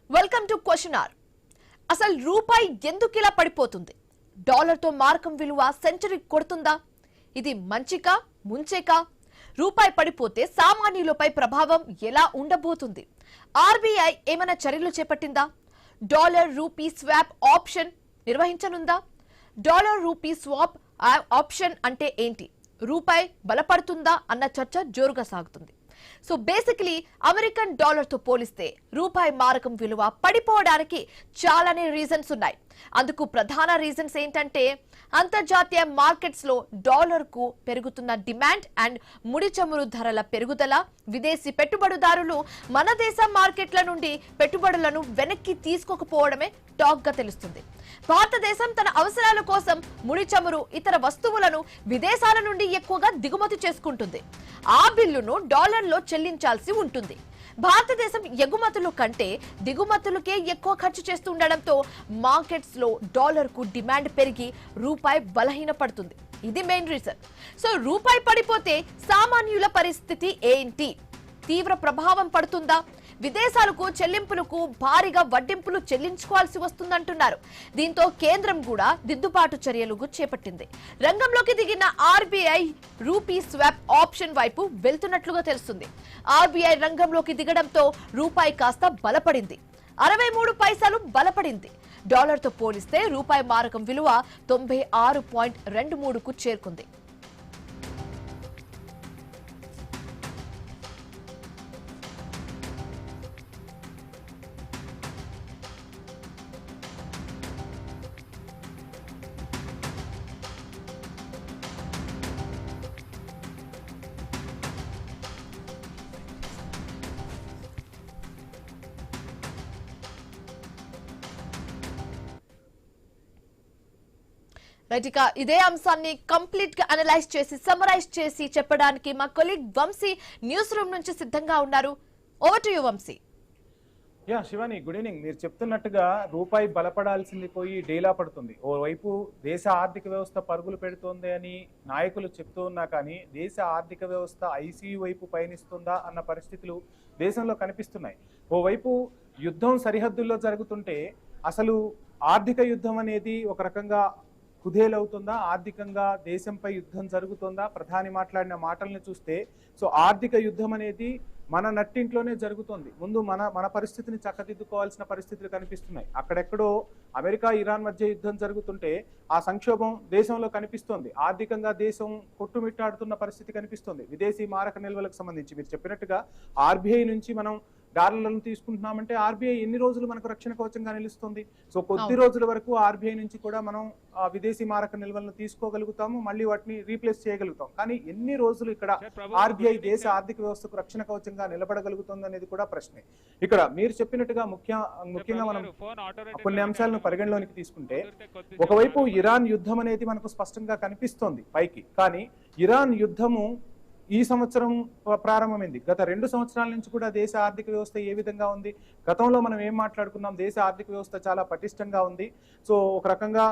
Welcome to question hour. అసలు రూపాయి ఎందుకు ఇలా పడిపోతుంది? డాలర్తో మార్కం విలువ సెంచరీ కొడుతుందా? ఇది మంచికా ముంచేకా? రూపాయి పడిపోతే సామాన్యులపై ప్రభావం ఎలా ఉండబోతుంది? ఆర్బీఐ ఏమైనా చర్యలు చేపట్టిందా? డాలర్ రూపీ స్వాప్ ఆప్షన్ నిర్వహించనుందా? డాలర్ రూపీ స్వాప్ ఆప్షన్ అంటే ఏంటి? రూపాయి బలపడుతుందా అన్న చర్చ జోరుగా సాగుతుంది. సో బేసికలీ అమెరికన్ డాలర్ తో పోలిస్తే రూపాయి మారకం విలువ పడిపోవడానికి చాలానే రీజన్స్ ఉన్నాయి. అందుకు ప్రధాన రీజన్స్ ఏంటంటే అంతర్జాతీయ మార్కెట్స్ లో డాలర్ కు పెరుగుతున్న డిమాండ్ అండ్ ముడి చమురు ధరల పెరుగుదల, విదేశీ పెట్టుబడిదారులు మన దేశ మార్కెట్ల నుండి పెట్టుబడులను వెనక్కి తీసుకోకపోవడమే టాక్ గా తెలుస్తుంది. భారతదేశం తన అవసరాల కోసం ముడి చమురు, ఇతర వస్తువులను విదేశాల నుండి ఎక్కువగా దిగుమతి చేసుకుంటుంది. ఆ బిల్లును డాలర్లో చెల్లించాల్సి ఉంటుంది. భారతదేశం ఎగుమతుల కంటే దిగుమతులకే ఎక్కువ ఖర్చు చేస్తుండటంతో మార్కెట్స్ లో డాలర్ కు డిమాండ్ పెరిగి రూపాయి బలహీనపడుతుంది. ఇది మెయిన్ రీజన్. సో రూపాయి పడిపోతే సామాన్యుల పరిస్థితి ఏంటి? తీవ్ర ప్రభావం పడుతుందా? విదేశాలకు చెల్లింపులకు భారీగా వడ్డింపులు చెల్లించుకోవాల్సి వస్తుందంటున్నారు. దీంతో కేంద్రం కూడా దిద్దుబాటు చర్యలు చేపట్టింది. రంగంలోకి దిగిన ఆర్బీఐ రూపీ స్వాప్ ఆప్షన్ వైపు వెళ్తున్నట్లుగా తెలుస్తుంది. ఆర్బీఐ రంగంలోకి దిగడంతో రూపాయి కాస్త బలపడింది. 63 పైసలు బలపడింది. డాలర్తో పోలిస్తే రూపాయి మారకం విలువ 96.23కు చేరుకుంది. రైట్, ఇదే అంశాన్ని కంప్లీట్ గా అనలైజ్ చేసి సమరైజ్ చేసి చెప్పడానికి మా కొలీగ్ వంశీ న్యూస్ రూమ్ నుంచి సిద్ధంగా ఉన్నారు. Over to you Vamshi. Yeah Shivani, good evening. మీరు చెప్తున్నట్టుగా రూపాయి బలపడాల్సింది పోయి డేలా పడుతుంది. ఓవైపు దేశ ఆర్థిక వ్యవస్థ పరుగులు పెడుతోంది అని నాయకులు చెప్తూ ఉన్నా కానీ దేశ ఆర్థిక వ్యవస్థ ఐసీయూ వైపు పయనిస్తుందా అన్న పరిస్థితులు దేశంలో కనిపిస్తున్నాయి. ఓవైపు యుద్ధం సరిహద్దుల్లో జరుగుతుంటే అసలు ఆర్థిక యుద్ధం అనేది ఒక రకంగా కుదేలవుతుందా? ఆర్థికంగా దేశంపై యుద్ధం జరుగుతుందా? ప్రధాని మాట్లాడిన మాటల్ని చూస్తే సో ఆర్థిక యుద్ధం అనేది మన నట్టింట్లోనే జరుగుతుంది. ముందు మన పరిస్థితిని చక్కదిద్దుకోవాల్సిన పరిస్థితులు కనిపిస్తున్నాయి. అక్కడెక్కడో అమెరికా ఇరాన్ మధ్య యుద్ధం జరుగుతుంటే ఆ సంక్షోభం దేశంలో కనిపిస్తోంది. ఆర్థికంగా దేశం కొట్టుమిట్టాడుతున్న పరిస్థితి కనిపిస్తుంది. విదేశీ మారక నిల్వలకు సంబంధించి మీరు చెప్పినట్టుగా ఆర్బీఐ నుంచి మనం డాలర్లను తీసుకుంటున్నామంటే ఆర్బీఐ ఎన్ని రోజులు మనకు రక్షణ కవచంగా నిలుస్తుంది? సో కొద్ది రోజుల వరకు ఆర్బీఐ నుంచి కూడా మనం విదేశీ మారక నిల్వలను తీసుకోగలుగుతాము, మళ్ళీ వాటిని రీప్లేస్ చేయగలుగుతాం. కానీ ఎన్ని రోజులు ఇక్కడ ఆర్బీఐ దేశ ఆర్థిక వ్యవస్థకు రక్షణ కవచంగా నిలబడగలుగుతుంది అనేది కూడా ప్రశ్నే. ఇక్కడ మీరు చెప్పినట్టుగా ముఖ్యంగా మనం కొన్ని అంశాలను పరిగణలోనికి తీసుకుంటే ఒకవైపు ఇరాన్ యుద్ధం అనేది మనకు స్పష్టంగా కనిపిస్తోంది పైకి. కానీ ఇరాన్ యుద్ధము ఈ సంవత్సరం ప్రారంభమైంది. గత 2 సంవత్సరాల నుంచి కూడా దేశ ఆర్థిక వ్యవస్థ ఏ విధంగా ఉంది? గతంలో మనం ఏం మాట్లాడుకున్నాం? దేశ ఆర్థిక వ్యవస్థ చాలా పటిష్టంగా ఉంది. సో ఒక రకంగా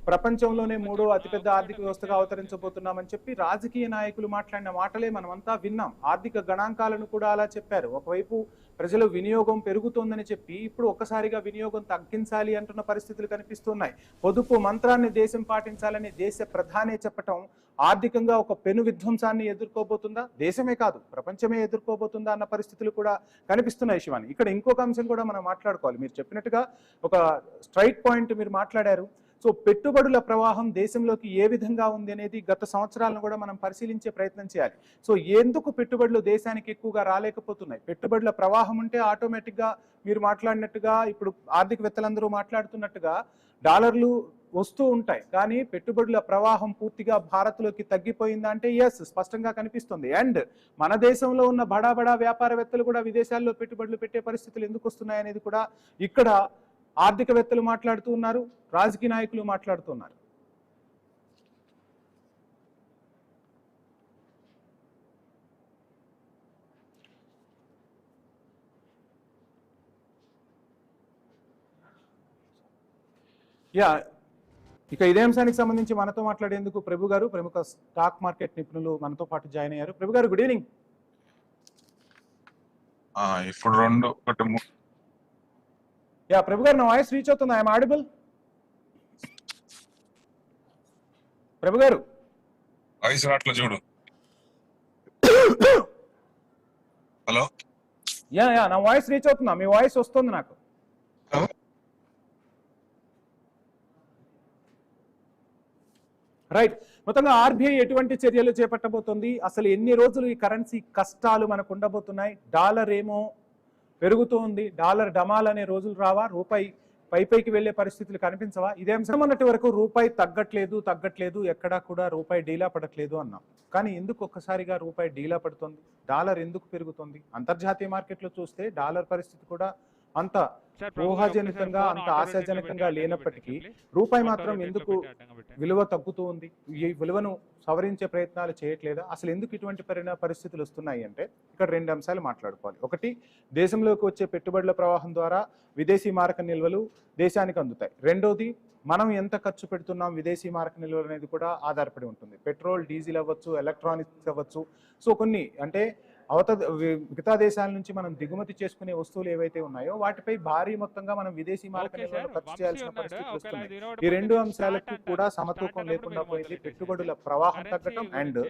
ప్రపంచంలోనే 3వ అతిపెద్ద ఆర్థిక వ్యవస్థగా అవతరించబోతున్నామని చెప్పి రాజకీయ నాయకులు మాట్లాడిన మాటలే మనమంతా విన్నాం. ఆర్థిక గణాంకాలను కూడా అలా చెప్పారు. ఒకవైపు ప్రజల వినియోగం పెరుగుతోందని చెప్పి ఇప్పుడు ఒక్కసారిగా వినియోగం తగ్గించాలి అంటున్న పరిస్థితులు కనిపిస్తున్నాయి. పొదుపు మంత్రాన్ని దేశం పాటించాలని దేశ ప్రధానే చెప్పటం ఆర్థికంగా ఒక పెను విధ్వంసాన్ని ఎదుర్కోబోతుందా? దేశమే కాదు ప్రపంచమే ఎదుర్కోబోతుందా అన్న పరిస్థితులు కూడా కనిపిస్తున్నాయి. శివాని, ఇక్కడ ఇంకొక అంశం కూడా మనం మాట్లాడుకోవాలి. మీరు చెప్పినట్టుగా ఒక స్ట్రైట్ పాయింట్ మీరు మాట్లాడారు. సో పెట్టుబడుల ప్రవాహం దేశంలోకి ఏ విధంగా ఉంది అనేది గత సంవత్సరాలను కూడా మనం పరిశీలించే ప్రయత్నం చేయాలి. సో ఎందుకు పెట్టుబడులు దేశానికి ఎక్కువగా రాలేకపోతున్నాయి? పెట్టుబడుల ప్రవాహం ఉంటే ఆటోమేటిక్గా మీరు మాట్లాడినట్టుగా ఇప్పుడు ఆర్థికవేత్తలందరూ మాట్లాడుతున్నట్టుగా డాలర్లు వస్తూ ఉంటాయి. కానీ పెట్టుబడుల ప్రవాహం పూర్తిగా భారత్లోకి తగ్గిపోయిందా అంటే ఎస్, స్పష్టంగా కనిపిస్తుంది. అండ్ మన దేశంలో ఉన్న బడా వ్యాపారవేత్తలు కూడా విదేశాల్లో పెట్టుబడులు పెట్టే పరిస్థితులు ఎందుకు వస్తున్నాయి అనేది కూడా ఇక్కడ ఆర్థికవేత్తలు మాట్లాడుతూ ఉన్నారు, రాజకీయ నాయకులు మాట్లాడుతున్నారు. యా, ఇక ఇదే అంశానికి సంబంధించి మనతో మాట్లాడేందుకు ప్రభు గారు, ప్రముఖ స్టాక్ మార్కెట్ నిపుణులు మనతో పాటు జాయిన్ అయ్యారు. ప్రభు గారు, గుడ్ ఈవినింగ్. ఇప్పుడు ఒకటి యా ప్రభు గారు, నా వాయిస్ రీచ్ అవుతుంది? I'm audible? Prabhu garu voice రాట్లా చూడు. హలో, యా యా నా వాయిస్ రీచ్ అవుతుందా? మీ వాయిస్ వస్తుంది నాకు. రైట్. మొత్తంగా ఆర్బీఐ ఎటువంటి చర్యలు చేపట్టబోతోంది, అసలు ఎన్ని రోజులు ఈ కరెన్సీ కష్టాలు మనకు ఉండబోతున్నాయి, డాలర్ ఏమో పెరుగుతూ ఉంది, డాలర్ డమాల్ అనే రోజులు రావా, రూపాయి పైకి వెళ్లే పరిస్థితులు కనిపించవా? ఇదే అంశం అన్నట్టు వరకు రూపాయి తగ్గట్లేదు, ఎక్కడా కూడా రూపాయి డీలా పడట్లేదు అన్నాం. కానీ ఎందుకు ఒక్కసారిగా రూపాయి డీలా పడుతుంది, డాలర్ ఎందుకు పెరుగుతుంది? అంతర్జాతీయ మార్కెట్లో చూస్తే డాలర్ పరిస్థితి కూడా అంత ఊహాజనితంగా, అంత ఆశాజనకంగా లేనప్పటికీ రూపాయి మాత్రం ఎందుకు విలువ తగ్గుతూ ఉంది? ఈ విలువను సవరించే ప్రయత్నాలు చేయట్లేదా? అసలు ఎందుకు ఇటువంటి పరిస్థితులు వస్తున్నాయి అంటే ఇక్కడ రెండు అంశాలు మాట్లాడుకోవాలి. ఒకటి, దేశంలోకి వచ్చే పెట్టుబడుల ప్రవాహం ద్వారా విదేశీ మారక నిల్వలు దేశానికి అందుతాయి. రెండోది, మనం ఎంత ఖర్చు పెడుతున్నాం విదేశీ మారక నిల్వలు అనేది కూడా ఆధారపడి ఉంటుంది. పెట్రోల్, డీజిల్ అవ్వచ్చు, ఎలక్ట్రానిక్స్ అవ్వచ్చు. సో కొన్ని అంటే మిగతా దేశాల నుంచి మనం దిగుమతి చేసుకునే వస్తువులు ఏవైతే ఉన్నాయో వాటిపై భారీ మొత్తంగా మనం విదేశీ మారక నిల్వలు ఖర్చు చేయాల్సిన పరిస్థితి వస్తుంది. ఈ రెండు అంశాలకు కూడా సమతూకం లేకుండా పోయింది. పెట్టుబడుల ప్రవాహం తగ్గటం అండ్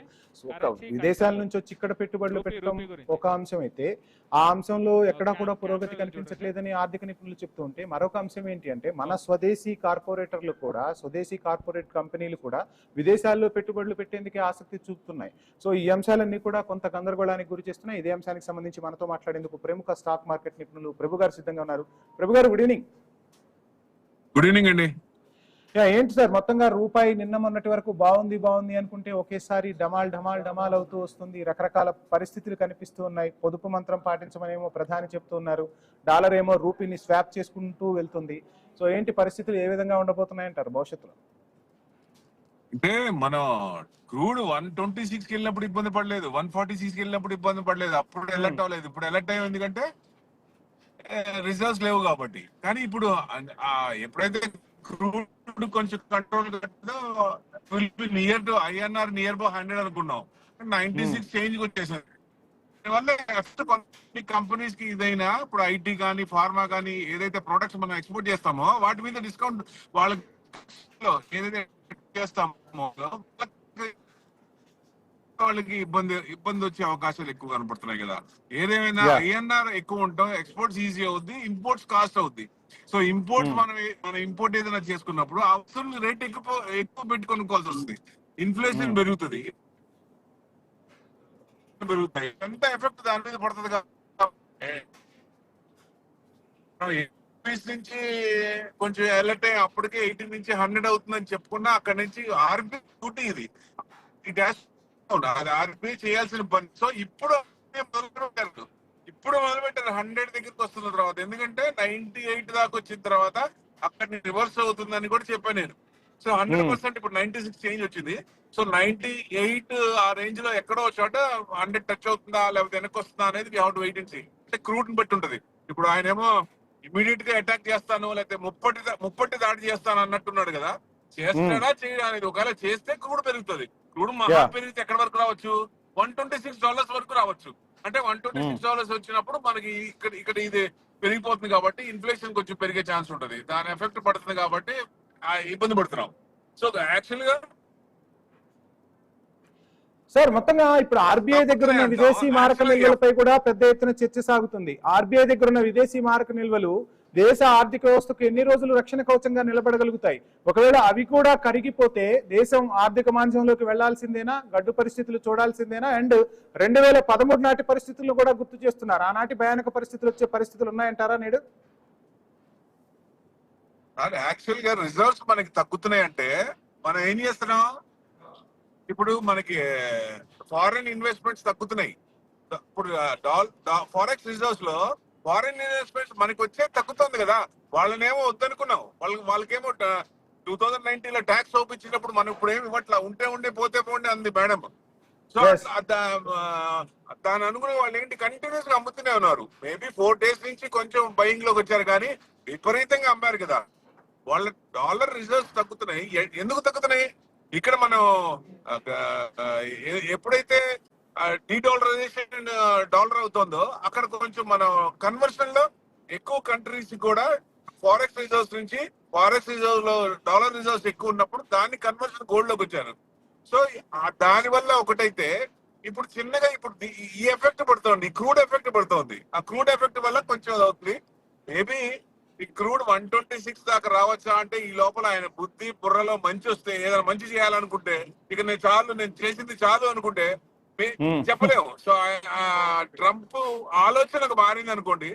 ఒక విదేశాల నుంచి వచ్చి ఇక్కడ పెట్టుబడులు పెట్టడం ఒక అంశం అయితే, ఆ అంశంలో ఎక్కడా కూడా పురోగతి కనిపించట్లేదని ఆర్థిక నిపుణులు చెప్తూ ఉంటే, మరొక అంశం ఏంటి అంటే మన స్వదేశీ కార్పొరేటర్లు కూడా, స్వదేశీ కార్పొరేట్ కంపెనీలు కూడా విదేశాల్లో పెట్టుబడులు పెట్టేందుకే ఆసక్తి చూపుతున్నాయి. సో ఈ అంశాలన్నీ కూడా కొంత గందరగోళానికి గురి చేస్తున్నాయి. ఇదే అంశానికి సంబంధించి మనతో మాట్లాడేందుకు ప్రముఖ స్టాక్ మార్కెట్ నిపుణులు ప్రభు గారు సిద్ధంగా ఉన్నారు. ప్రభు గారు, గుడ్ ఈవినింగ్. గుడ్ ఈవినింగ్ అండి. ఏంటి సార్, మొత్తంగా రూపాయి నిన్న మొన్నటి వరకు బాగుంది అనుకుంటే ఒకేసారి డమాల్ అవుతూ వస్తుంది. రకరకాల పరిస్థితులు కనిపిస్తూ ఉన్నాయి. పొదుపు మంత్రం పాటించమనేమో ప్రధాని చెప్తూ ఉన్నారు, డాలర్ ఏమో రూపీని స్వాప్ చేసుకుంటూ వెళ్తుంది. సో ఏంటి పరిస్థితులు ఏ విధంగా ఉండబోతున్నాయంటారు భవిష్యత్తులో? అంటే మనం క్రూడ్ 126కి వెళ్ళినప్పుడు ఇబ్బంది పడలేదు, 146కి వెళ్ళినప్పుడు ఇబ్బంది పడలేదు, అప్పుడు ఎలర్ట్ అవ్వలేదు. ఇప్పుడు ఎలర్ట్ అయ్యాం ఎందుకంటే రిజర్వ్స్ లేవు కాబట్టి. కానీ ఇప్పుడు ఎప్పుడైతే క్రూడ్ కొంచెం control near to INR near by 100 అనుకున్నాం, 96 చేంజ్ వచ్చేసింది. దానివల్ల ఎఫెక్ట్ కొన్ని కంపెనీస్ కి ఇదైనా, ఇప్పుడు ఐటీ కానీ ఫార్మా కానీ ఏదైతే ప్రొడక్ట్స్ మనం ఎక్స్పోర్ట్ చేస్తామో వాటి మీద డిస్కౌంట్ వాళ్ళకి ఏదైతే చేస్తామో వాళ్ళకి ఇబ్బంది వచ్చే అవకాశాలు ఎక్కువ కనపడుతున్నాయి కదా. ఏదేమైనా ఐఎన్ఆర్ ఎక్కువ ఉంటాం, ఎక్స్పోర్ట్స్ ఈజీ అవుద్ది, ఇంపోర్ట్స్ కాస్ట్ అవుద్ది. సో ఇంపోర్ట్స్ మనం ఇంపోర్ట్ ఏదైనా చేసుకున్నప్పుడు ఆ వస్తువులు రేట్ ఎక్కువ పెట్టి కొనుక్కోవాల్సి వస్తుంది. ఇన్ఫ్లేషన్ పెరుగుతాయి, ఎంత ఎఫెక్ట్ దాని మీద పడుతుంది కదా. నుంచి కొంచెం అలర్ట్ అయ్యి అప్పటికే 80 నుంచి 100 అవుతుందని చెప్పుకున్నా, అక్కడ నుంచి ఆర్బీఐ డ్యూటీ ఇది, అది ఆర్బీఐ చేయాల్సిన పని. సో ఇప్పుడు మొదలుపెట్టారు 100 దగ్గరికి వస్తున్న తర్వాత, ఎందుకంటే 98 దాకా వచ్చిన తర్వాత అక్కడ రివర్స్ అవుతుందని కూడా చెప్పాను నేను. సో 100% ఇప్పుడు 96 చేంజ్ వచ్చింది. సో 98 ఆ రేంజ్ లో ఎక్కడో చోట 100 టచ్ అవుతుందా లేకపోతే వెనక్కి వస్తుందా అనేది we have to wait and see. అంటే క్రూడ్ ని బట్టి ఉంటది. ఇప్పుడు ఆయన ఏమో ఇమీడియట్ గా అటాక్ చేస్తాను లేకపోతే ముప్పటి దాడి చేస్తాను అన్నట్టున్నాడు కదా. చేస్తాడా చేయడా అనేది, ఒకవేళ చేస్తే క్రూడ్ పెరుగుతుంది. క్రూడ్ మహా పెరిగితే ఎక్కడ వరకు రావచ్చు, $126 వరకు రావచ్చు. అంటే $126 వచ్చినప్పుడు మనకి ఇక్కడ ఇది పెరిగిపోతుంది కాబట్టి ఇన్ఫ్లేషన్ కొంచెం పెరిగే ఛాన్స్ ఉంటుంది, దాని ఎఫెక్ట్ పడుతుంది కాబట్టి ఇబ్బంది పడుతున్నాం. సో యాక్చువల్ గా సార్ మొత్తంగా ఇప్పుడు ఆర్బీఐ దగ్గర ఉన్న విదేశీ మారక నిల్వలపై కూడా పెద్ద ఎత్తున చర్చ సాగుతుంది. ఆర్బీఐ దగ్గర ఉన్న విదేశీ మారక నిల్వలు దేశ ఆర్థిక వ్యవస్థకు ఎన్ని రోజులు రక్షణ కవచంగా నిలబడగలుగుతాయి? ఒకవేళ అవి కూడా కరిగిపోతే దేశం ఆర్థిక మాంద్యంలోకి వెళ్లాల్సిందేనా, గడ్డు పరిస్థితులు చూడాల్సిందేనా? అండ్ 2013 నాటి పరిస్థితులను కూడా గుర్తు చేస్తున్నారు. ఆనాటి భయానక పరిస్థితులు వచ్చే పరిస్థితులు ఉన్నాయంటారా నేడు? యాక్చువల్ గా రిజర్వ్స్ మనకి తగ్గుతున్నాయి అంటే మనం ఏం చేస్తున్నాం, ఇప్పుడు మనకి ఫారెన్ ఇన్వెస్ట్మెంట్స్ తగ్గుతున్నాయి. ఇప్పుడు ఫారెక్స్ రిజర్వ్స్ లో ఫారెన్ ఇన్వెస్ట్మెంట్స్ మనకి వచ్చే తగ్గుతుంది కదా. వాళ్ళనేమో వద్దనుకున్నాం, వాళ్ళకేమో 2019 లో ట్యాక్స్ చూపించినప్పుడు మనం ఇప్పుడు ఏమి ఇవ్వట్లా, ఉంటే పోతే పోండి అంది మేడం. సో దాని అనుకుని వాళ్ళు ఏంటి కంటిన్యూస్ గా అమ్ముతూనే ఉన్నారు. మేబీ 4 days నుంచి కొంచెం బయింగ్ లోకి వచ్చారు కానీ విపరీతంగా అమ్మారు కదా. వాళ్ళ డాలర్ రిజర్వ్స్ తగ్గుతున్నాయి. ఎందుకు తగ్గుతున్నాయి? ఇక్కడ మనం ఎప్పుడైతే డీడాలరైజేషన్ డాలర్ అవుతుందో అక్కడ కొంచెం మనం కన్వర్షన్ లో ఎక్కువ కంట్రీస్ కూడా ఫారెక్స్ రిజర్వ్స్ నుంచి ఫారెక్స్ రిజర్వ్ లో డాలర్ రిజర్వ్స్ ఎక్కువ ఉన్నప్పుడు దాన్ని కన్వర్షన్ గోల్డ్ లోకి వచ్చారు. సో దాని వల్ల ఒకటైతే ఇప్పుడు చిన్నగా ఇప్పుడు ఈ ఎఫెక్ట్ పడుతోంది, ఈ క్రూడ్ ఎఫెక్ట్ పడుతోంది. ఆ క్రూడ్ ఎఫెక్ట్ వల్ల కొంచెం అవుతుంది. మేబీ ఈ క్రూడ్ 126 దాకా రావచ్చా అంటే ఈ లోపల ఆయన బుద్ధి బుర్రలో మంచి వస్తే ఏదైనా మంచి చేయాలనుకుంటే ఇక నేను చేసింది చాలు అనుకుంటే చెప్పలేము. సో ట్రంప్ ఆలోచనకు మారింది అనుకోండి,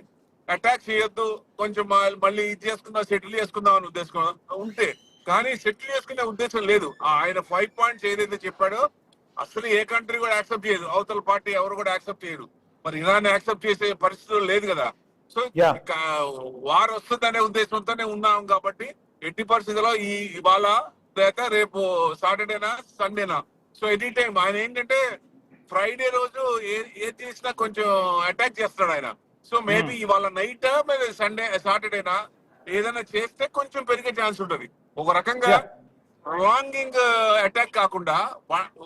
అటాక్ చేయొద్దు, కొంచెం మళ్ళీ ఇది చేసుకుందాం, సెటిల్ చేసుకుందాం అని ఉద్దేశం ఉంటే, కానీ సెటిల్ చేసుకునే ఉద్దేశం లేదు. ఆయన 5 పాయింట్స్ ఏదైతే చెప్పాడో అసలు ఏ కంట్రీ కూడా యాక్సెప్ట్ చేయదు, అవతల పార్టీ ఎవరు కూడా యాక్సెప్ట్ చేయరు. మరి ఇరాన్ యాక్సెప్ట్ చేసే పరిస్థితులు లేదు కదా. సో వార్ వస్తుందనే ఉద్దేశంతోనే ఉన్నాం కాబట్టి ఎట్టి పరిస్థితుల్లో ఇవాళ లేదా రేపు సాటర్డేనా సండేనా, సో ఎనీ టైం ఆయన ఏంటంటే ఫ్రైడే రోజు ఏది చేసినా కొంచెం అటాక్ చేస్తాడు ఆయన. సో మేబీ ఇవాళ నైట్ సండే సాటర్డేనా ఏదైనా చేస్తే కొంచెం పెరిగే ఛాన్స్ ఉంటది. ఒక రకంగా లాంగింగ్ అటాక్ కాకుండా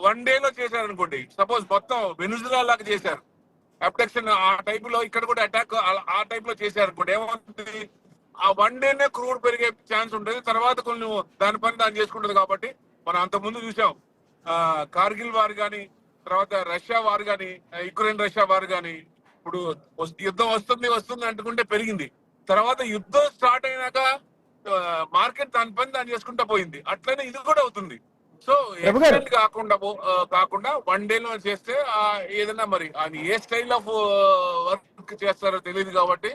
1 డేలో చేశారు అనుకోండి, సపోజ్ మొత్తం వెనుజులా లాగా చేశారు అబ్డక్షన్ ఆ టైప్ లో, ఇక్కడ కూడా అటాక్ ఆ టైప్ లో చేశారు అనుకోండి, ఏమవుతుంది ఆ 1 డేనే క్రూడ్ పెరిగే ఛాన్స్ ఉంటుంది. తర్వాత కొన్ని దాని పని దాన్ని చేసుకుంటది. కాబట్టి మనం అంత ముందు చూసాం కార్గిల్ వార్ గాని, తర్వాత రష్యా వార్ గాని, యుక్రెయిన్ రష్యా వార్ గాని, ఇప్పుడు యుద్ధం వస్తుంది అంటుకుంటే పెరిగింది. తర్వాత యుద్ధం స్టార్ట్ అయినాక మార్కెట్ దాని పని దాన్ని చేసుకుంటా పోయింది. అట్లనే ఇది కూడా అవుతుంది. సో ఎక్స్టెండ్ కాకుండా 1 డేలో చేస్తే ఏదైనా మరి అది ఏ స్టైల్ ఆఫ్ వర్క్ చేస్తారో తెలియదు. కాబట్టి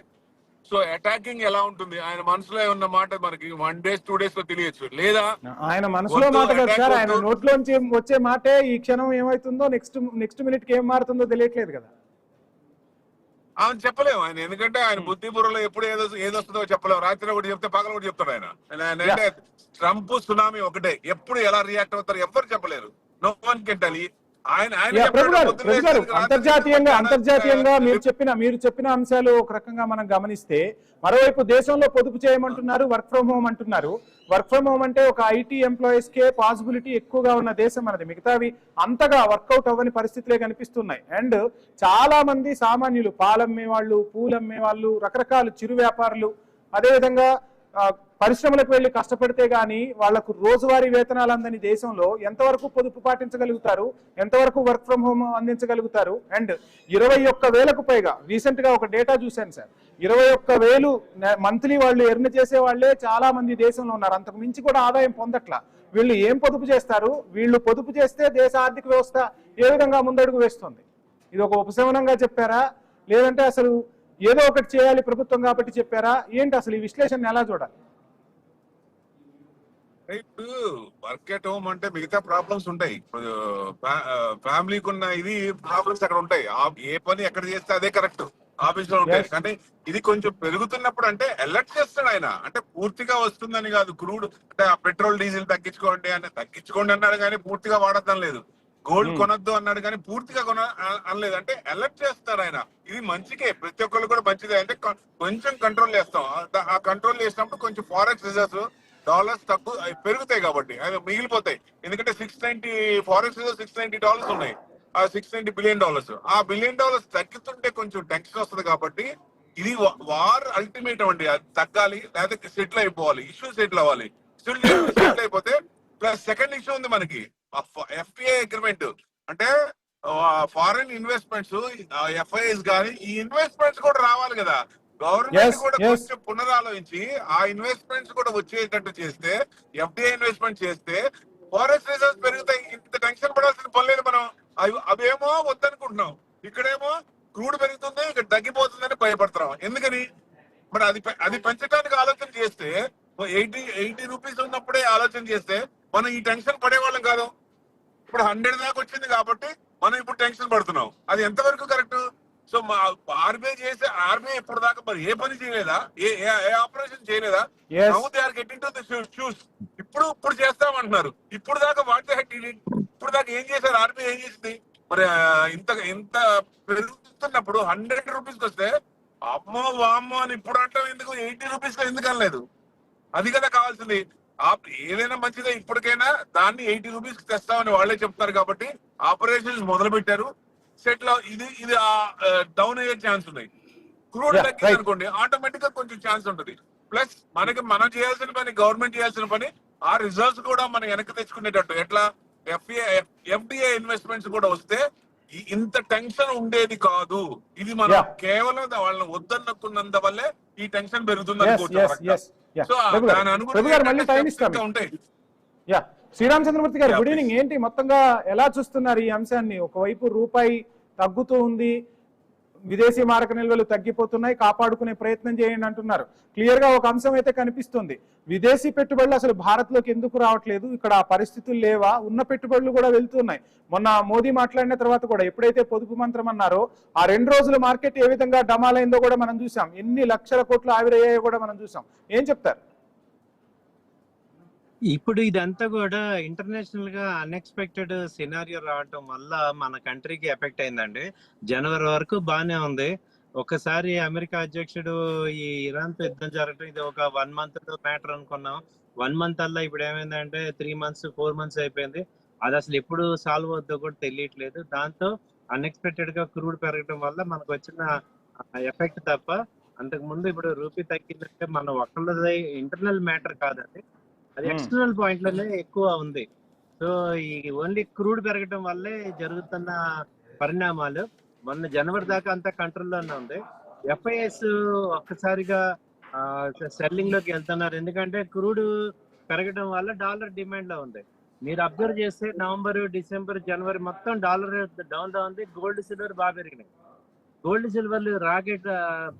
సో అటాకింగ్ ఎలా ఉంటుంది ఆయన మనసులో ఉన్న మాట మనకి 1 days 2 days లో తెలియచ్చు, లేదా ఆయన మనసులో మాట కదా సార్, ఆయన నోట్లోంచి వచ్చే మాటే ఈ క్షణం ఏమైతుందో నెక్స్ట్ మినిట్ కి ఏం మారుతుందో తెలియట్లేదు కదా. ఆయన చెప్పలేము ఆయన, ఎందుకంటే ఆయన బుద్ధి బుర్రలో ఎప్పుడు ఏదొస్తుందో చెప్పలేము. రాత్రి ఒకటి చెప్తే పగల ఒకటి చెప్తాడు ఆయన. అంటే ట్రంప్ సునామీ ఒకటే, ఎప్పుడు ఎలా రియాక్ట్ అవుతారు ఎవ్వరు చెప్పలేరు. No one can tell. అంతర్జాతీయంగా మీరు చెప్పిన అంశాలు ఒక రకంగా మనం గమనిస్తే, మరోవైపు దేశంలో పొదుపు చేయమంటున్నారు, వర్క్ ఫ్రం హోమ్ అంటున్నారు. వర్క్ ఫ్రం హోమ్ అంటే ఒక ఐటీ ఎంప్లాయీస్ కే పాసిబిలిటీ ఎక్కువగా ఉన్న దేశం మనది. మిగతావి అంతగా వర్కౌట్ అవ్వని పరిస్థితులే కనిపిస్తున్నాయి. అండ్ చాలా మంది సామాన్యులు, పాలమ్మే వాళ్ళు, పూలమ్మే వాళ్ళు, రకరకాల చిరు వ్యాపారులు, అదేవిధంగా పరిశ్రమలకు వెళ్లి కష్టపడితే గానీ వాళ్లకు రోజువారీ వేతనాలు అందని దేశంలో ఎంతవరకు పొదుపు పాటించగలుగుతారు, ఎంతవరకు వర్క్ ఫ్రం హోమ్ అందించగలుగుతారు? అండ్ 21,000కు పైగా రీసెంట్ గా ఒక డేటా చూశాను సార్, 21,000 మంత్లీ వాళ్ళు ఎర్న్ చేసే వాళ్లే చాలా మంది దేశంలో ఉన్నారు. అంతకు మించి కూడా ఆదాయం పొందట్లా. వీళ్ళు ఏం పొదుపు చేస్తారు? వీళ్ళు పొదుపు చేస్తే దేశ ఆర్థిక వ్యవస్థ ఏ విధంగా ముందడుగు వేస్తుంది? ఇది ఒక ఉపశమనంగా చెప్పారా, లేదంటే అసలు ఏదో ఒకటి చేయాలి ప్రభుత్వం కాబట్టి చెప్పారా ఏంటి? అసలు ఈ విశ్లేషణ ఎలా చూడాలి? ఇప్పుడు వర్క్ ఎట్ హోమ్ అంటే మిగతా ప్రాబ్లమ్స్ ఉంటాయి. ఇప్పుడు ఫ్యామిలీకి ఉన్న ఇది ప్రాబ్లమ్స్ అక్కడ ఉంటాయి. ఏ పని ఎక్కడ చేస్తే అదే కరెక్ట్ ఆఫీస్ లో ఉంటాయి. కానీ ఇది కొంచెం పెరుగుతున్నప్పుడు అంటే అలర్ట్ చేస్తాడు ఆయన. అంటే పూర్తిగా వస్తుందని కాదు, క్రూడ్ అంటే పెట్రోల్ డీజిల్ తగ్గించుకోండి అన్నాడు కానీ పూర్తిగా వాడద్దని లేదు. గోల్డ్ కొనొద్దు అన్నాడు కానీ పూర్తిగా అనలేదు. అంటే అలర్ట్ చేస్తారు ఆయన. ఇది మంచికే, ప్రతి ఒక్కరు కూడా మంచిదే. అంటే కొంచెం కంట్రోల్ చేస్తాం. ఆ కంట్రోల్ చేసినప్పుడు కొంచెం ఫారెక్స్ రిజర్వ్స్ డాలర్స్ తక్కువ పెరుగుతాయి కాబట్టి అవి మిగిలిపోతాయి. ఎందుకంటే 690 ఫారెక్స్ రిజర్వ్ $690 ఉన్నాయి. ఆ $690 బిలియన్. ఆ $1 బిలియన్ తగ్గుతుంటే కొంచెం టెన్షన్ వస్తుంది. కాబట్టి ఇది వార్ అల్టిమేటం అండి. అది తగ్గాలి, లేకపోతే సెటిల్ అయిపోవాలి, ఇష్యూ సెటిల్ అవ్వాలి. సెటిల్ అయిపోతే ప్లస్ సెకండ్ ఇష్యూ ఉంది మనకి, FTA అగ్రిమెంట్. అంటే ఫారెన్ ఇన్వెస్ట్మెంట్స్ FIIs కానీ ఈ ఇన్వెస్ట్మెంట్స్ కూడా రావాలి కదా. గవర్నమెంట్ కూడా కొంచెం పునరాలోచించి ఆ ఇన్వెస్ట్మెంట్స్ కూడా వచ్చేటట్టు చేస్తే, FDI ఇన్వెస్ట్మెంట్ చేస్తే ఫారెస్ట్ రిజర్వ్స్ పెరుగుతాయి. ఇంత టెన్షన్ పడాల్సిన పని లేదు. మనం అవేమో వద్దనుకుంటున్నాం, ఇక్కడేమో క్రూడ్ పెరుగుతుంది, ఇక్కడ తగ్గిపోతుందని భయపడుతున్నాం. ఎందుకని? మరి అది పెంచడానికి ఆలోచన చేస్తే 80 రూపీస్ ఉన్నప్పుడే ఆలోచన చేస్తే మనం ఈ టెన్షన్ పడేవాళ్ళం కాదు. ఇప్పుడు 100 దాకా వచ్చింది కాబట్టి మనం ఇప్పుడు టెన్షన్ పడుతున్నాం. అది ఎంతవరకు కరెక్ట్? సో ఆర్బీఐ ఇప్పుడు దాకా మరి ఏ పని చేయలేదా, ఏ ఆపరేషన్ చేయలేదా? Now they are getting to the shoes. ఇప్పుడు చేస్తామంటున్నారు. ఇప్పుడు దాకా ఇప్పుడు దాకా ఏం చేశారు? ఆర్బీఐ ఏం చేసింది? మరి ఇంత పెరుగుతున్నప్పుడు 100 రూపీస్ వస్తే అమ్మో వామ్మో అని ఇప్పుడు అంటాం ఎందుకు? 80 రూపీస్ ఎందుకు అనలేదు? అది కదా కావాల్సింది. ఏదైనా మంచిదే, ఇప్పటికైనా దాన్ని 80 రూపీస్ కి తెస్తామని వాళ్ళే చెప్తారు. కాబట్టి ఆపరేషన్స్ మొదలు పెట్టారు. సెటిల్ ఇది డౌన్ అయ్యే ఛాన్స్ ఉన్నాయి. క్రూడ్ తగ్గింది అనుకోండి, ఆటోమేటిక్ గా కొంచెం ఛాన్స్ ఉంటుంది. ప్లస్ మనం చేయాల్సిన పని, గవర్నమెంట్ చేయాల్సిన పని, ఆ రిజల్ట్స్ కూడా మనం వెనక్కి తెచ్చుకునేటట్టు ఎట్లా ఎఫ్డిఐ ఇన్వెస్ట్మెంట్స్ కూడా వస్తే ఇంత టెన్షన్ ఉండేది కాదు. ఇది మనం కేవలం వాళ్ళని వద్దనుకున్నంత వల్లే ఈ టెన్షన్ పెరుగుతుంది అనుకుంటున్నాం. సో దాని అనుగుణంగా ఉంటాయి. యా, శ్రీరామచంద్రమూర్తి గారు గుడ్ ఈవినింగ్. ఏంటి మొత్తంగా ఎలా చూస్తున్నారు ఈ అంశాన్ని? ఒకవైపు రూపాయి తగ్గుతూ ఉంది, విదేశీ మారక నిల్వలు తగ్గిపోతున్నాయి, కాపాడుకునే ప్రయత్నం చేయండి అంటున్నారు. క్లియర్ గా ఒక అంశం అయితే కనిపిస్తుంది, విదేశీ పెట్టుబడులు అసలు భారత్ లోకి ఎందుకు రావట్లేదు, ఇక్కడ పరిస్థితులు లేవా, ఉన్న పెట్టుబడులు కూడా వెళ్తున్నాయి. మొన్న మోదీ మాట్లాడిన తర్వాత కూడా ఎప్పుడైతే పొదుపు మంత్రం అన్నారో ఆ 2 రోజుల మార్కెట్ ఏ విధంగా డమాలైందో కూడా మనం చూసాం, ఎన్ని లక్షల కోట్లు ఆవిరయ్యాయో కూడా మనం చూసాం. ఏం చెప్తారు? ఇప్పుడు ఇదంతా కూడా ఇంటర్నేషనల్ గా అన్ఎక్స్పెక్టెడ్ సినారియో రావటం వల్ల మన కంట్రీకి ఎఫెక్ట్ అయిందండి. జనవరి వరకు బాగానే ఉంది. ఒకసారి అమెరికా అధ్యక్షుడు ఈ ఇరాన్ తో యుద్ధం జరగటం ఇది ఒక 1 month మ్యాటర్ అనుకున్నాం. 1 month అలా ఇప్పుడు ఏమైందంటే 3 months 4 months అయిపోయింది. అది అసలు ఎప్పుడు సాల్వ్ అవుతుందో కూడా తెలియట్లేదు. దాంతో అన్ఎక్స్పెక్టెడ్ గా క్రూడ్ పెరగడం వల్ల మనకు వచ్చిన ఎఫెక్ట్ తప్ప అంతకు ముందు ఇప్పుడు రూపీ తగ్గిందంటే మన ఒక్కళ్ళది ఇంటర్నల్ మ్యాటర్ కాదండి, అది ఎక్స్టర్నల్ పాయింట్లోనే ఎక్కువ ఉంది. సో ఈ ఓన్లీ క్రూడ్ పెరగడం వల్లే జరుగుతున్న పరిణామాలు. మొన్న జనవరి దాకా అంతా కంట్రోల్లోనే ఉంది. ఎఫ్ఐఎస్ ఒక్కసారిగా సెల్లింగ్ లోకి వెళ్తున్నారు, ఎందుకంటే క్రూడ్ పెరగడం వల్ల డాలర్ డిమాండ్ లో ఉంది. మీరు అబ్జర్వ్ చేస్తే నవంబర్, డిసెంబర్, జనవరి మొత్తం డాలర్ డౌన్ లో ఉంది. గోల్డ్, సిల్వర్ బాగా పెరిగినాయి. గోల్డ్, సిల్వర్లు రాకెట్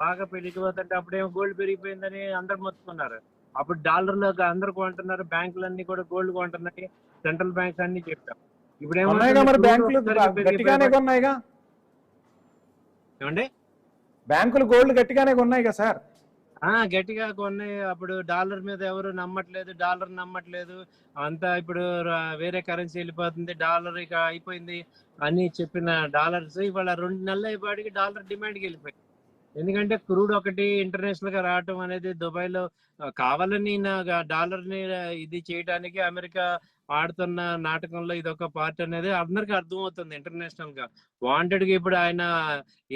బాగా పెరిగిపోతుంటే అప్పుడేమో గోల్డ్ పెరిగిపోయిందని అందరు మొత్తుకున్నారు. అప్పుడు డాలర్ లో అందరు కొంటున్నారు, బ్యాంకులన్నీ కూడా గోల్డ్ కొంటున్నాయి, సెంట్రల్ బ్యాంక్స్ అన్ని చెప్పాం. ఇప్పుడు ఏమండి బ్యాంకులు గోల్డ్ గట్టిగానే కొన్నాయి కదా సార్? గట్టిగా కొన్నాయి. అప్పుడు డాలర్ మీద ఎవరు నమ్మట్లేదు, అంతా ఇప్పుడు వేరే కరెన్సీ వెళ్ళిపోతుంది, డాలర్ ఇక అయిపోయింది అని చెప్పిన డాలర్స్ ఇవాళ 2 నెలలు అయిపోయాడికి డాలర్ డిమాండ్కి వెళ్ళిపోయింది. ఎందుకంటే క్రూడ్ ఒకటి ఇంటర్నేషనల్ గా రావటం అనేది దుబాయ్ లో కావాలని డాలర్ ని ఇది చేయడానికి అమెరికా ఆడుతున్న నాటకంలో ఇది ఒక పార్ట్ అనేది అందరికి అర్థమవుతుంది. ఇంటర్నేషనల్ గా వాంటెడ్ గా ఇప్పుడు ఆయన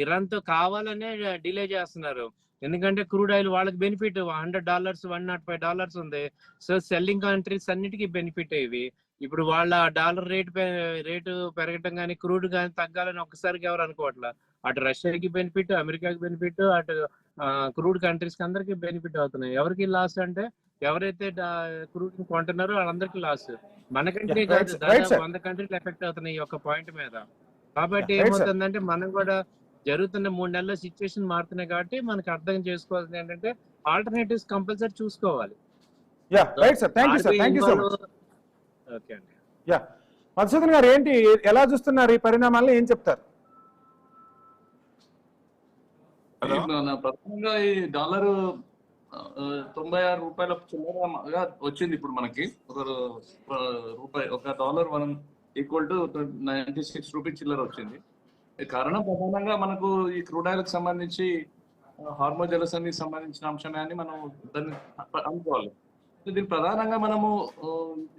ఇరాన్ తో కావాలనే డిలే చేస్తున్నారు. ఎందుకంటే క్రూడ్ ఆయిల్ వాళ్ళకి బెనిఫిట్, $100 $105 ఉంది. సో సెల్లింగ్ కంట్రీస్ అన్నిటికీ బెనిఫిట్ ఇవి. ఇప్పుడు వాళ్ళ డాలర్ రేటు పెరగటం కానీ క్రూడ్ కానీ తగ్గాలని ఒక్కసారికి ఎవరు అనుకోవట్లా. అటు రష్యాకి బెనిఫిట్, అమెరికాకి బెనిఫిట్, అటు క్రూడ్ కంట్రీస్ కి అందరికి బెనిఫిట్ అవుతున్నాయి. ఎవరికి లాస్ అంటే ఎవరైతే క్రూడ్ కొంటున్నారో వాళ్ళందరికీ లాస్. మన కంట్రీ కాదు, దాదాపు 100 కంట్రీలు ఎఫెక్ట్ అవుతున్నాయి ఈ ఒక్క పాయింట్ మీద. కాబట్టి ఏమవుతుందంటే మనం కూడా జరుగుతున్న 3 నెలల సిచ్యువేషన్ మారుతున్నాయి కాబట్టి మనకు అర్థం చేసుకోవాల్సింది ఏంటంటే ఆల్టర్నేటివ్స్ కంపల్సరీ చూసుకోవాలి. ఓకే అండి. మధుసూదన్ గారు ఏంటి, ఎలా చూస్తున్నారు ఈ పరిణామాలను, ఏం చెప్తారు? ప్రధానంగా ఈ డాలర్ 96 రూపాయల చిల్లరగా వచ్చింది. ఇప్పుడు మనకి ఒక డాలర్ మనం ఈక్వల్ టు 96 రూపీస్ చిల్లర వచ్చింది. కారణం ప్రధానంగా మనకు ఈ క్రూడ్ ఆయిల్ కి సంబంధించి హార్మోజ్ జలసంధికి సంబంధించిన అంశమే అని మనం దాన్ని అనుకోవాలి. దీని ప్రధానంగా మనము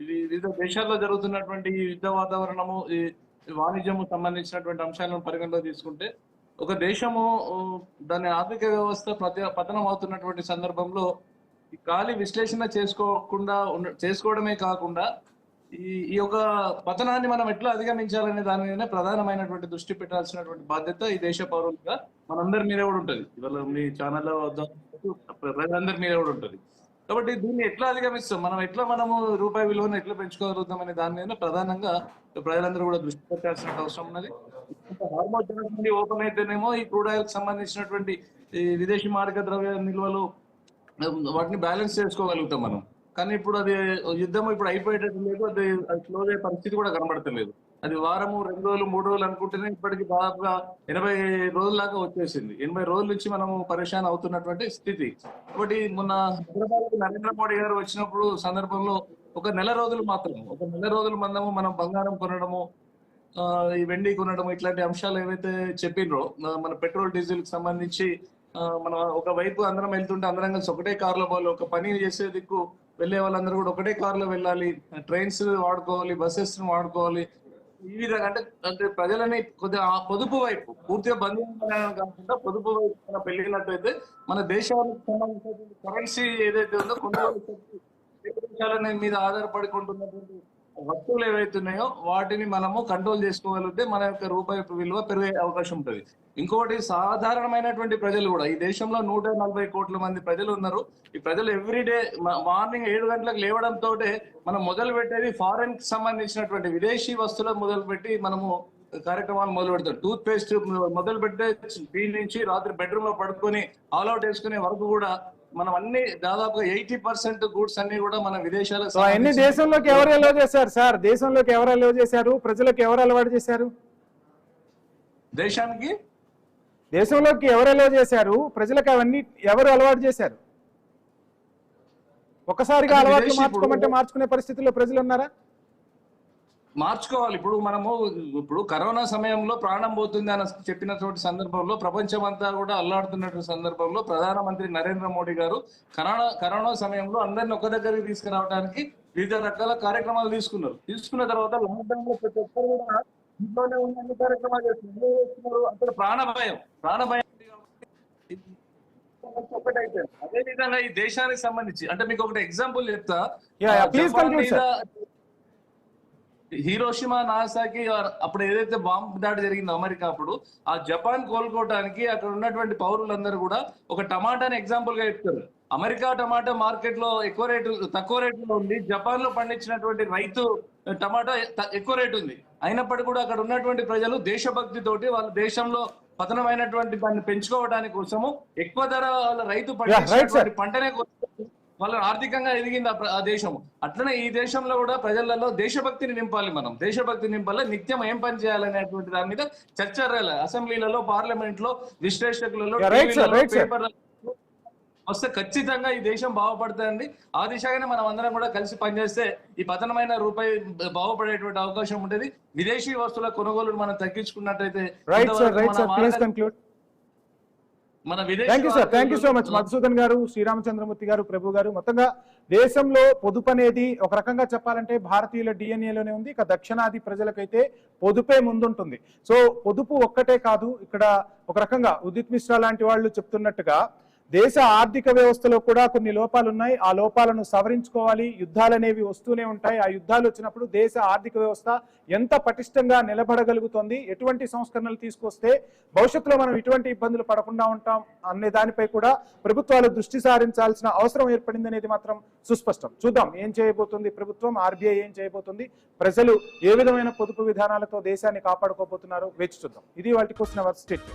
వివిధ దేశాల్లో జరుగుతున్నటువంటి యుద్ధ వాతావరణము, ఈ వాణిజ్యము సంబంధించినటువంటి అంశాలను పరిగణలో తీసుకుంటే ఒక దేశము దాని ఆర్థిక వ్యవస్థ పతనం అవుతున్నటువంటి సందర్భంలో ఈ ఖాళీ విశ్లేషణ చేసుకోవడమే కాకుండా ఈ యొక్క పతనాన్ని మనం ఎట్లా అధిగమించాలనే దాని మీద ప్రధానమైనటువంటి దృష్టి పెట్టాల్సినటువంటి బాధ్యత ఈ దేశ పౌరులుగా మనందరి మీద కూడా ఉంటుంది. ఇవాళ మీ ఛానల్లో ప్రజలందరి మీద కూడా ఉంటుంది. కాబట్టి దీన్ని ఎట్లా అధిగమిస్తాం, మనము రూపాయి విలువను ఎట్లా పెంచుకోగలుగుతాం అనే దాని మీద ప్రధానంగా ప్రజలందరూ కూడా దృష్టి పెట్టాల్సిన అవసరం ఉన్నది. హార్మోజ్ జలసంధి ఓపెన్ అయితేనేమో ఈ క్రూడ్ ఆయిల్ కి సంబంధించినటువంటి ఈ విదేశీ మారక ద్రవ్య నిల్వలు వాటిని బ్యాలెన్స్ చేసుకోగలుగుతాం మనం. కానీ ఇప్పుడు అది యుద్ధం ఇప్పుడు అయిపోయేటట్టు లేదు, అది క్లోజ్ అయ్యే పరిస్థితి కూడా కనబడతలేదు. అది వారము 2 రోజులు 3 రోజులు అనుకుంటేనే ఇప్పటికి దాదాపుగా 80 రోజుల దాకా వచ్చేసింది. 80 రోజుల నుంచి మనము పరేషాన్ అవుతున్నటువంటి స్థితి. కాబట్టి మొన్న హైదరాబాద్ నరేంద్ర మోడీ గారు వచ్చినప్పుడు సందర్భంలో ఒక నెల రోజులు మందము మనం బంగారం కొనడము, ఈ వెండి కొనడం, ఇట్లాంటి అంశాలు ఏవైతే చెప్పినరో మన పెట్రోల్ డీజిల్ కి సంబంధించి మనం ఒకవైపు అందరం వెళ్తుంటే అందరం కలిసి ఒకటే కార్లో పోవాలి, ఒక పని చేసే దిక్కు వెళ్లే వాళ్ళందరూ కూడా ఒకటే కార్లో వెళ్ళాలి, ట్రైన్స్ వాడుకోవాలి, బస్సెస్ వాడుకోవాలి, ఈ విధంగా అంటే ప్రజలని కొద్దిగా ఆ పొదుపు వైపు పూర్తిగా బంధించాలని కాకుండా పొదుపు వైపు మనం పెరిగినట్టయితే మన దేశానికి సంబంధించిన కరెన్సీ ఏదైతే ఉందో కొనుగోలు శక్తి దేశాల మీద ఆధారపడుకుంటున్నటువంటి వస్తువులు ఏవైతే ఉన్నాయో వాటిని మనము కంట్రోల్ చేసుకోగలిగితే మన యొక్క రూపాయి విలువ పెరిగే అవకాశం ఉంటుంది. ఇంకొకటి సాధారణమైనటువంటి ప్రజలు కూడా ఈ దేశంలో 140 కోట్ల మంది ప్రజలు ఉన్నారు. ఈ ప్రజలు ఎవ్రీడే మార్నింగ్ 7 గంటలకు లేవడంతో మనం మొదలు పెట్టేది ఫారెన్ కి సంబంధించినటువంటి విదేశీ వస్తువులు మొదలుపెట్టి మనము కార్యక్రమాలు మొదలు పెడతాం. టూత్ పేస్ట్ మొదలు పెట్టే దీని నుంచి రాత్రి బెడ్రూమ్ లో పడుకొని ఆల్అౌట్ వేసుకునే వరకు కూడా మనం అన్ని దాదాపుగా 80% గూడ్స్ అన్ని కూడా మన విదేశాలకు అన్ని దేశంలోకి ఎవరు అలౌ చేశారు సార్? దేశంలోకి ఎవరు అలౌ చేశారు? ప్రజలకు ఎవరు అలవాటు చేశారు? దేశంలోకి ఎవరు అలౌ చేశారు? ప్రజలకు అవన్నీ ఎవరు అలవాటు చేశారు? ఒక్కసారిగా అలవాట్లు మార్చుకోమంటే మార్చుకునే పరిస్థితుల్లో ప్రజలు ఉన్నారా? మార్చుకోవాలి. ఇప్పుడు కరోనా సమయంలో ప్రాణం పోతుంది అని చెప్పినటువంటి సందర్భంలో ప్రపంచం అంతా కూడా అల్లాడుతున్నటువంటి సందర్భంలో ప్రధానమంత్రి నరేంద్ర మోడీ గారు కరోనా సమయంలో అందరిని ఒక దగ్గరికి తీసుకురావడానికి వివిధ రకాల కార్యక్రమాలు తీసుకున్న తర్వాత లాక్డౌన్ లో ప్రతి ఒక్కరు కూడా ఇంట్లోనే ఉన్న అన్ని కార్యక్రమాలు చేస్తున్నారు. అక్కడ ప్రాణభయం ఒకటైతే అదే విధంగా ఈ దేశానికి సంబంధించి అంటే మీకు ఒకటి ఎగ్జాంపుల్ చెప్తా. హీరోషిమా నాగాసాకి అప్పుడు ఏదైతే బాంబు దాడి జరిగిందో అమెరికా అప్పుడు ఆ జపాన్ కోలుకోవడానికి అక్కడ ఉన్నటువంటి పౌరులందరూ కూడా ఒక టమాటాని ఎగ్జాంపుల్ గా చెప్తారు. అమెరికా టమాటా మార్కెట్ లో తక్కువ రేటులో ఉంది. జపాన్ లో పండించినటువంటి రైతు టమాటా ఎక్కువ రేటు ఉంది. అయినప్పటికీ కూడా అక్కడ ఉన్నటువంటి ప్రజలు దేశభక్తితోటి వాళ్ళ దేశంలో పతనమైనటువంటి దాన్ని పెంచుకోవడానికి కోసము ఎక్కువ ధర వాళ్ళ రైతు పండించినటువంటి పంటనే వాళ్ళ ఆర్థికంగా ఎదిగింది ఆ దేశం. అట్లనే ఈ దేశంలో కూడా ప్రజలలో దేశభక్తిని నింపాలి. మనం దేశభక్తిని నింపాలి. నిత్యం ఏం పని చేయాలనేటువంటి దాని మీద చర్చ జరగాలి. అసెంబ్లీలలో, పార్లమెంట్ లో, విశ్లేషకులలో, పేపర్లలో వస్తే ఖచ్చితంగా ఈ దేశం బాగుపడుతుందండి. ఆ దిశగానే మనం అందరం కూడా కలిసి పనిచేస్తే ఈ పతనమైన రూపాయి బాగుపడేటువంటి అవకాశం ఉంటుంది. విదేశీ వస్తువుల కొనుగోలు మనం తగ్గించుకున్నట్టయితే thank you so much Madhusudan garu, Sriramachandramurthy గారు, ప్రభు గారు. మొత్తంగా దేశంలో పొదుపు అనేది ఒక రకంగా చెప్పాలంటే భారతీయుల డిఎన్ఏలోనే ఉంది. ఇక దక్షిణాది ప్రజలకైతే పొదుపే ముందుంటుంది. సో పొదుపు ఒక్కటే కాదు, ఇక్కడ ఒక రకంగా ఉదిత్ మిశ్రా లాంటి వాళ్ళు చెప్తున్నట్టుగా దేశ ఆర్థిక వ్యవస్థలో కూడా కొన్ని లోపాలు ఉన్నాయి. ఆ లోపాలను సవరించుకోవాలి. యుద్ధాలు అనేవి వస్తూనే ఉంటాయి. ఆ యుద్ధాలు వచ్చినప్పుడు దేశ ఆర్థిక వ్యవస్థ ఎంత పటిష్టంగా నిలబడగలుగుతుంది, ఎటువంటి సంస్కరణలు తీసుకొస్తే భవిష్యత్తులో మనం ఇటువంటి ఇబ్బందులు పడకుండా ఉంటాం అనే దానిపై కూడా ప్రభుత్వాలు దృష్టి సారించాల్సిన అవసరం ఏర్పడింది అనేది మాత్రం సుస్పష్టం. చూద్దాం ఏం చేయబోతుంది ప్రభుత్వం, ఆర్బీఐ ఏం చేయబోతుంది, ప్రజలు ఏ విధమైన పొదుపు విధానాలతో దేశాన్ని కాపాడుకోబోతున్నారో వేచి చూద్దాం. ఇది వాటి కోసం స్టేట్.